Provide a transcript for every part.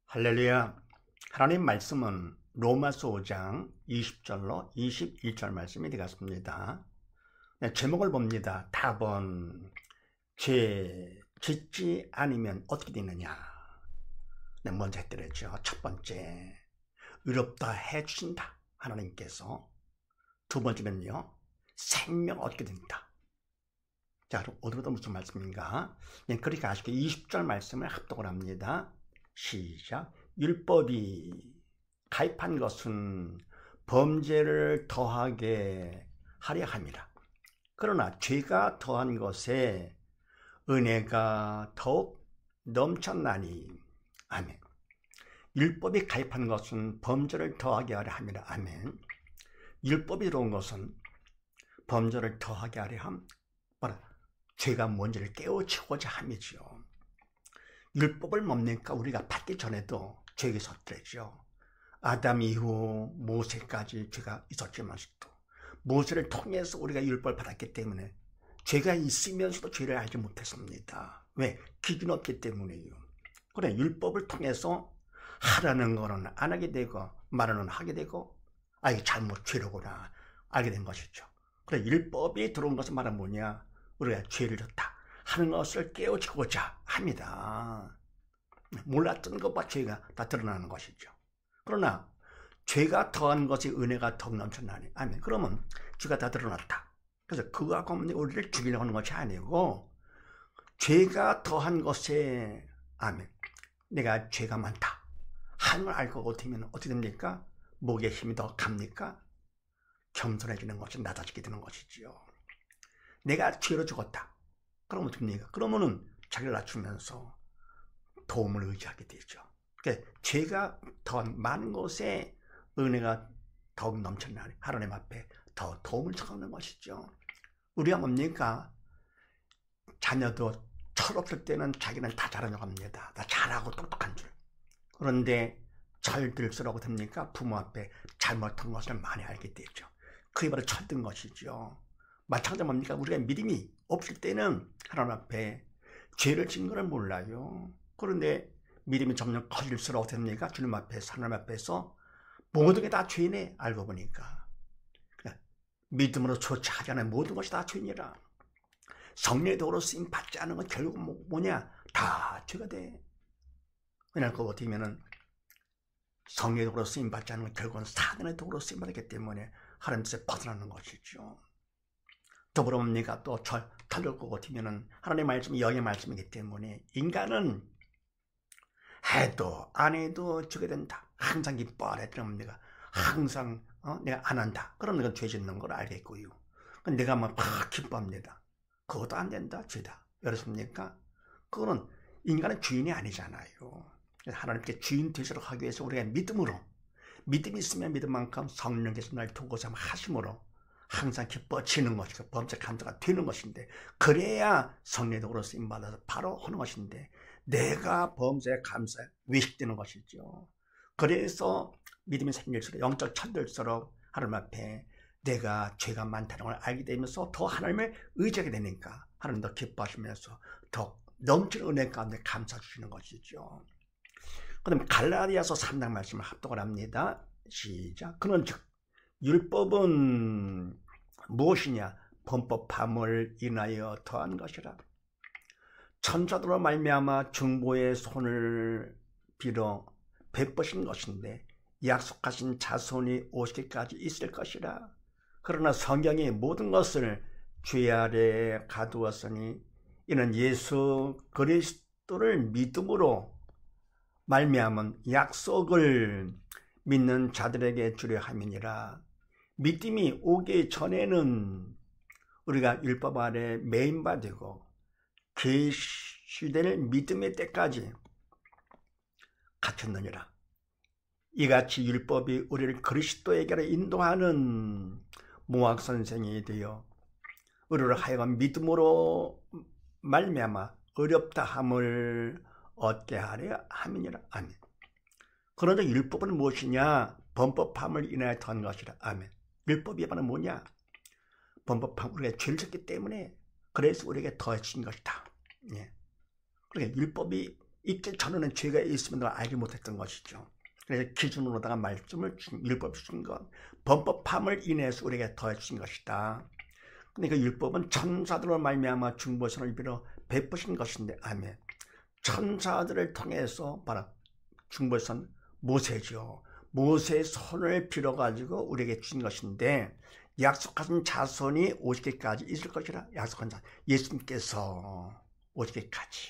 할렐루야. 하나님 말씀은 로마서 5장 20절로 21절 말씀이 되겠습니다. 제목을 봅니다. 답은 죄 짓지 않으면 어떻게 되느냐. 먼저 했더랬죠. 첫 번째, 의롭다 해주신다 하나님께서. 두 번째는요, 생명 얻게 된다. 자, 그럼 오늘도 무슨 말씀인가? 그렇게 아쉽게 20절 말씀을 합독을 합니다. 시작. 율법이 가입한 것은 범죄를 더하게 하려 함이라. 그러나 죄가 더한 것에 은혜가 더욱 넘쳤나니. 아멘. 율법이 가입한 것은 범죄를 더하게 하려 함이라. 아멘. 율법이 들어온 것은 범죄를 더하게 하려 함. 죄가 뭔지를 깨우치고자 함이죠. 율법을 뭡니까? 우리가 받기 전에도 죄가 있었더랬죠. 아담 이후 모세까지 죄가 있었지만서도 모세를 통해서 우리가 율법을 받았기 때문에 죄가 있으면서도 죄를 알지 못했습니다. 왜? 기준이 없기 때문에요. 그래, 율법을 통해서 하라는 거는 안 하게 되고 말하는 하게 되고 이게 잘못 죄로구나 알게 된 것이죠. 그래, 율법이 들어온 것은 말은 뭐냐? 우리가 죄를 졌다 하는 것을 깨우치고자 합니다. 몰랐던 것과 죄가 다 드러나는 것이죠. 그러나 죄가 더한 것이 은혜가 더욱 넘쳐나니. 아멘. 그러면 죄가 다 드러났다. 그래서 그와 관련해 우리를 죽이려고 하는 것이 아니고 죄가 더한 것에 아멘. 내가 죄가 많다 하는 걸 알고 어떻게 됩니까? 목에 힘이 더 갑니까? 겸손해지는 것이 낮아지게 되는 것이지요. 내가 죄로 죽었다. 그러면 됩니까? 그러면은 자기를 낮추면서 도움을 의지하게 되죠. 그러니까 죄가 더 많은 곳에 은혜가 더욱 넘쳐나니 하나님 앞에 더 도움을 청하는 것이죠. 우리가 뭡니까? 자녀도 철없을 때는 자기는 다 잘하려고 합니다. 다 잘하고 똑똑한 줄. 그런데 철들수록 됩니까? 부모 앞에 잘못한 것을 많이 알게 되죠. 그게 바로 철든 것이죠. 마찬가지로 뭡니까? 우리가 믿음이 없을 때는 하나님 앞에 죄를 지은 것을 몰라요. 그런데 믿음이 점점 커질수록 됩니까? 주님 앞에서, 하나님 앞에서 모든 게 다 죄네. 알고 보니까. 믿음으로 조차하지 않은 모든 것이 다 죄니라. 성령의 도로 쓰임 받지 않은 건 결국 뭐냐? 다 죄가 돼. 왜냐하면 그거 어떻게 하면은 성령의 도로 쓰임 받지 않은 건 결국은 사단의 도로 쓰임 받았기 때문에 하나님께서 벗어나는 것이죠. 더불어 뭡니까? 또 털을 거고 튀면은 하나님의 말씀이 영의 말씀이기 때문에 인간은 해도 안 해도 주게 된다. 항상 기뻐하랬던 겁니다. 항상 내가 안 한다. 그러면 그건 죄 짓는 걸 알겠고요. 내가 막 기뻐합니다. 그것도 안 된다. 죄다. 그렇습니까? 그거는 인간은 주인이 아니잖아요. 하나님께 주인 되시도록 하기 위해서 우리가 믿음으로, 믿음이 있으면 믿음만큼 성령께서 날 도고자 하심으로 항상 기뻐지는 것이고 범죄 감사가 되는 것인데, 그래야 성령으로 쓰임받아서 바로 하는 것인데 내가 범죄 감사에 외식되는 것이죠. 그래서 믿음이 생길수록 영적 천들수록 하나님 앞에 내가 죄가 많다는 걸 알게 되면서 더 하나님을 의지하게 되니까 하나님 더 기뻐하시면서 더 넘치는 은혜 가운데 감사 주시는 것이죠. 그럼 갈라디아서 3장 말씀을 합독을 합니다. 시작. 그런즉 율법은 무엇이냐? 범법함을 인하여 더한 것이라. 천사들로 말미암아 중보의 손을 빌어 베푸신 것인데 약속하신 자손이 오시기까지 있을 것이라. 그러나 성경이 모든 것을 죄 아래 가두었으니 이는 예수 그리스도를 믿음으로 말미암은 약속을 믿는 자들에게 주려 함이니라. 믿음이 오기 전에는 우리가 율법 아래 매인바되고 계시될 믿음의 때까지 갇혔느니라. 이같이 율법이 우리를 그리스도에게로 인도하는 모학 선생이 되어 우리를 하여금 믿음으로 말미암아 어렵다 함을 얻게 하려 함이니라. 아멘. 그런데 율법은 무엇이냐? 범법함을 인하여 더한 것이라. 아멘. 율법이 바로 뭐냐? 범법함, 우리가 죄를 졌기 때문에 그래서 우리에게 더해진 것이다. 예. 그러니까 율법이 있기 전에는 죄가 있음을 알지 못했던 것이죠. 그래서 기준으로다가 말씀을 율법을 주신 것, 범법함을 인해서 우리에게 더해 주신 것이다. 근데 그 율법은 천사들로 말미암아 중보선을 빌어 베푸신 것인데, 아멘. 천사들을 통해서 바로 중보선 모세죠. 모세의 손을 빌어가지고 우리에게 주신 것인데, 약속하신 자손이 오시기까지 있을 것이라. 약속한 자 예수님께서 오시기까지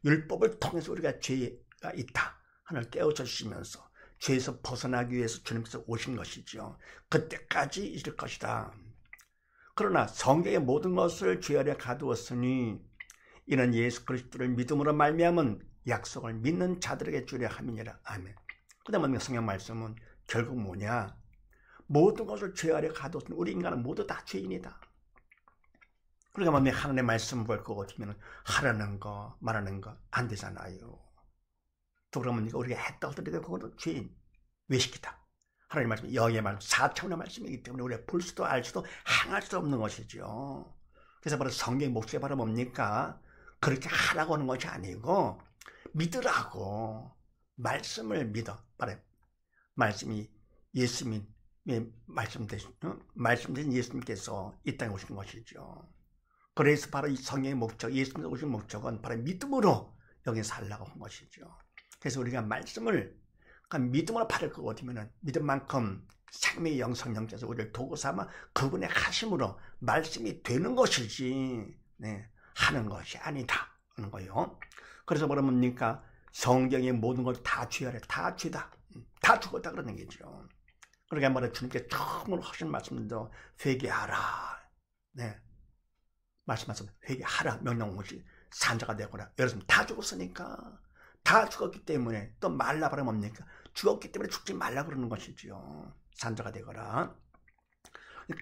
율법을 통해서 우리가 죄가 있다 하나를 깨우쳐 주시면서 죄에서 벗어나기 위해서 주님께서 오신 것이죠. 그때까지 있을 것이다. 그러나 성경의 모든 것을 죄 아래 가두었으니 이는 예수 그리스도를 믿음으로 말미암은 약속을 믿는 자들에게 주려 함이니라. 아멘. 그 다음에 성경 말씀은 결국 뭐냐? 모든 것을 죄 아래 가두었으니 우리 인간은 모두 다 죄인이다. 그러니까 만약에 하나님의 말씀 볼 거 같으면 하라는 거 말하는 거 안 되잖아요. 또 그러면 우리가 했다 하더라도 그것도 죄인 외식이다. 하나님 말씀, 여호와의 말씀, 4차원의 말씀이기 때문에 우리가 볼 수도 알 수도 행할 수 없는 것이죠. 그래서 바로 성경의 목적이 바로 뭡니까? 그렇게 하라고 하는 것이 아니고 믿으라고. 말씀을 믿어. 바로 말씀이 예수님이 말씀되신 예수님께서 이 땅에 오신 것이죠. 그래서 바로 이 성경의 목적, 예수님께서 오신 목적은 바로 믿음으로 여기 살라고 한 것이죠. 그래서 우리가 말씀을 믿음으로 받을 것 같으면 믿음만큼 생명의 영성령께서 우리를 도구 삼아 그분의 하심으로 말씀이 되는 것이지 하는 것이 아니다 하는 거예요. 그래서 뭐랍니까? 성경의 모든 걸 다 죄하래. 다 죄다. 다 죽었다 그러는 거죠. 그러니까 말해 주님께 처음으로 하신 말씀도 회개하라. 말씀하셨습니다. 회개하라. 명령 오시 산자가 되거라. 여러분 다 죽었으니까. 다 죽었기 때문에 또 말라 바라 뭡니까? 죽었기 때문에 죽지 말라 그러는 것이죠. 산자가 되거라.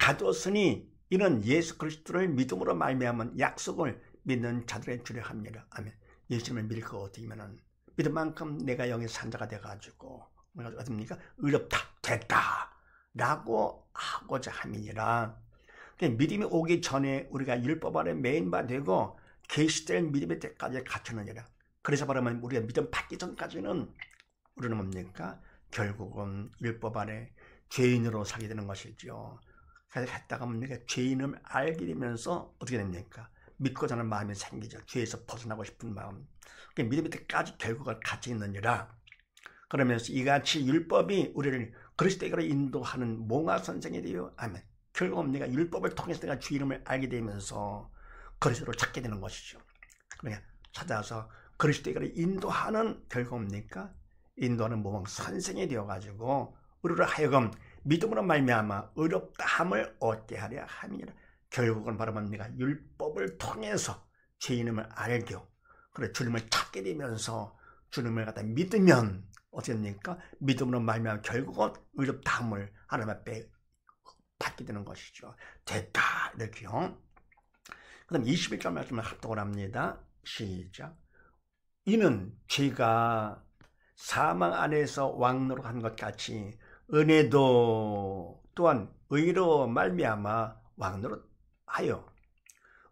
가두었으니 이는 예수 그리스도를 믿음으로 말미암은 약속을 믿는 자들의 주려 합니다. 아멘. 예수님을 믿을 것 같으면은 믿을 만큼 내가 여기 산자가 돼가지고 어떻습니까? 의롭다 됐다 라고 하고자 함이니라. 믿음이 오기 전에 우리가 율법 아래 매인 바 되고 계시될 믿음의 때까지 갇혔느니라. 그래서 말하면 우리가 믿음 받기 전까지는 우리는 뭡니까? 결국은 율법 아래 죄인으로 살게 되는 것이죠. 그래서 했다가 뭡니까? 죄인을 알게 되면서 어떻게 됩니까? 믿고자 하는 마음이 생기죠. 죄에서 벗어나고 싶은 마음. 믿음의 때까지 결국은 갇혀 있느니라. 그러면서 이같이 율법이 우리를 그리스도에게로 인도하는 몽화 선생이 되어 아멘. 결국 우리가 율법을 통해서 내가 주 이름을 알게 되면서 그리스도를 찾게 되는 것이죠. 그러니까 찾아서 그리스도에게로 인도하는 결국 뭡니까? 인도하는 몽화 선생이 되어가지고 우리를 하여금 믿음으로 말미암아 의롭다함을 얻게 하려 함이니라. 결국은 바로 뭡니까? 율법을 통해서 죄인임을 알고 그래 주님을 찾게 되면서 주님을 갖다 믿으면 어떻게 됩니까? 믿음으로 말미암아 결국은 의롭다함을 하나님 앞에 받게 되는 것이죠. 됐다 이렇게요. 그 다음 21절 말씀을 합독을 합니다. 시작. 이는 죄가 사망 안에서 왕노릇한 것 같이 은혜도 또한 의로 말미암아 왕노릇하여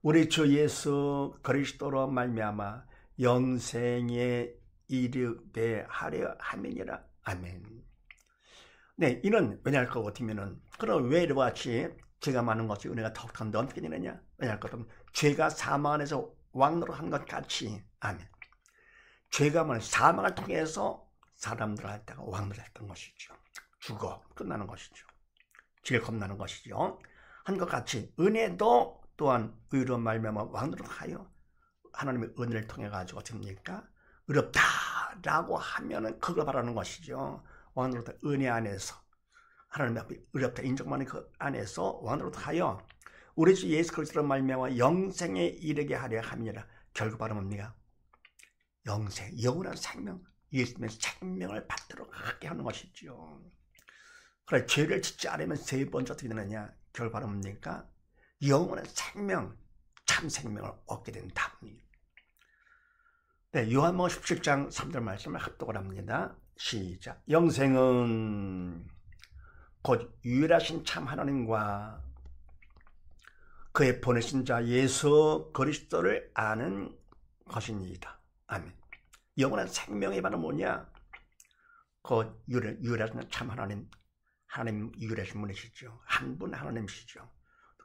우리 주 예수 그리스도로 말미암아 영생에 이르게 하려 함이니라. 아멘. 네, 이는 왜냐할 것 같으면은 그럼 왜 이와 같이 죄가 많은 것이 은혜가 더욱더 넘게 되느냐? 왜냐할 것 같으면 죄가 사망 안에서 왕노릇한 것 같이 아멘. 죄가 많은 사망을 통해서 사람들을 했다가 왕노릇했던 것이죠. 죽어 끝나는 것이죠. 죄가 겁나는 것이죠. 한 것 같이 은혜도 또한 의로 말미암아 왕노릇하여 하나님의 은혜를 통해 가지고 어떻습니까? 의롭다라고 하면은 그걸 바라는 것이죠. 왕노릇 은혜 안에서 하나님 앞에 의롭다 인정하는 그 안에서 왕노릇하여 우리 주 예수 그리스도로 말미암아 영생에 이르게 하려 함이라. 결국 바로 뭡니까? 영생, 영원한 생명, 예수님의 생명을 받도록 하게 하는 것이죠. 그래 죄를 짓지 않으면 세 번째 어떻게 되느냐? 결국 바로 뭡니까? 영원한 생명, 참 생명을 얻게 된다. 네, 요한복음 17장 3절 말씀을 합독을 합니다. 시작. 영생은 곧 유일하신 참 하나님과 그의 보내신 자 예수 그리스도를 아는 것입니다. 아멘. 영원한 생명이 바로 뭐냐? 그 유일하신 참 하나님 유일하신 분이시죠. 한 분 하나님이시죠.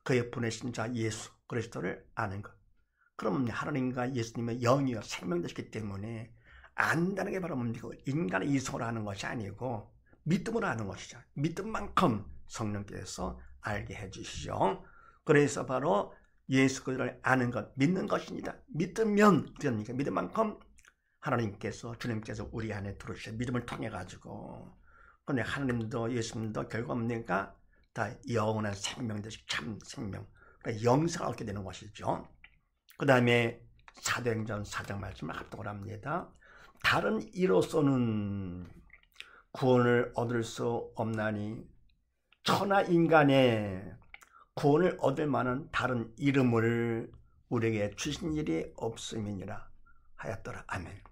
그의 보내신 자 예수 그리스도를 아는 것. 그럼 하나님과 예수님의 영이요 생명 되시기 때문에 안다는 게 바로 뭡니까? 인간의 이성으로 하는 것이 아니고 믿음으로 하는 것이죠. 믿음만큼 성령께서 알게 해주시죠. 그래서 바로 예수 그리스도를 아는 것, 믿는 것입니다. 믿으면 됩니까? 믿을 만큼 하나님께서 주님께서 우리 안에 들어오셔 믿음을 통해 가지고. 그런데 하나님도 예수님도 결국 뭡니까? 다 영원한 생명 되시 참 생명, 그러니까 영생을 얻게 되는 것이죠. 그 다음에 사도행전 4장 말씀을 합독을 합니다. 다른 이로서는 구원을 얻을 수 없나니 천하 인간의 구원을 얻을 만한 다른 이름을 우리에게 주신 일이 없음이니라 하였더라. 아멘.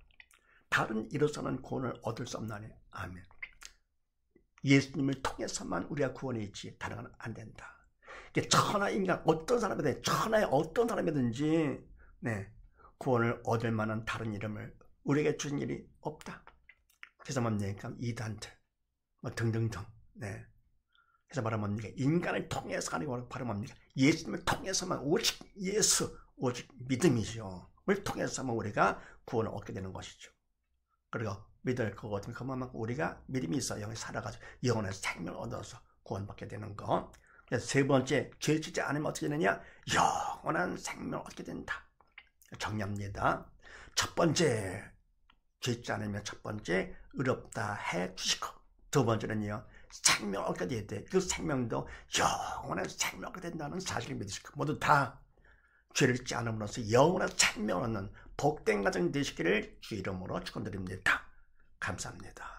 다른 이로서는 구원을 얻을 수 없나니. 아멘. 예수님을 통해서만 우리가 구원이 있지 다른 건 안 된다. 천하 인간 어떤 사람이든 천하의 어떤 사람이든지 구원을 얻을 만한 다른 이름을 우리에게 주신 일이 없다. 그래서 뭡니까? 이단들 등등등. 그래서 바로 뭡니까? 인간을 통해서 아니고 바로 뭡니까? 예수님을 통해서만 오직 예수, 오직 믿음이죠. 을 통해서만 우리가 구원을 얻게 되는 것이죠. 그리고 믿을 것 같으면 그만큼 우리가 믿음이 있어 영에 살아가지고 영원한 생명을 얻어서 구원받게 되는 거. 그래서 세 번째, 죄 짓지 않으면 어떻게 되느냐? 영원한 생명을 얻게 된다. 정리합니다. 첫 번째, 죄 짓지 않으면 첫 번째 의롭다 해 주시고, 두 번째는요 생명을 얻게 돼야 돼. 그 생명도 영원한 생명을 얻게 된다는 사실을 믿으시고, 모두 다 죄를 짓지 않음으로써 영원한 생명을 얻는 복된 가정 되시기를 주 이름으로 축원드립니다. 감사합니다.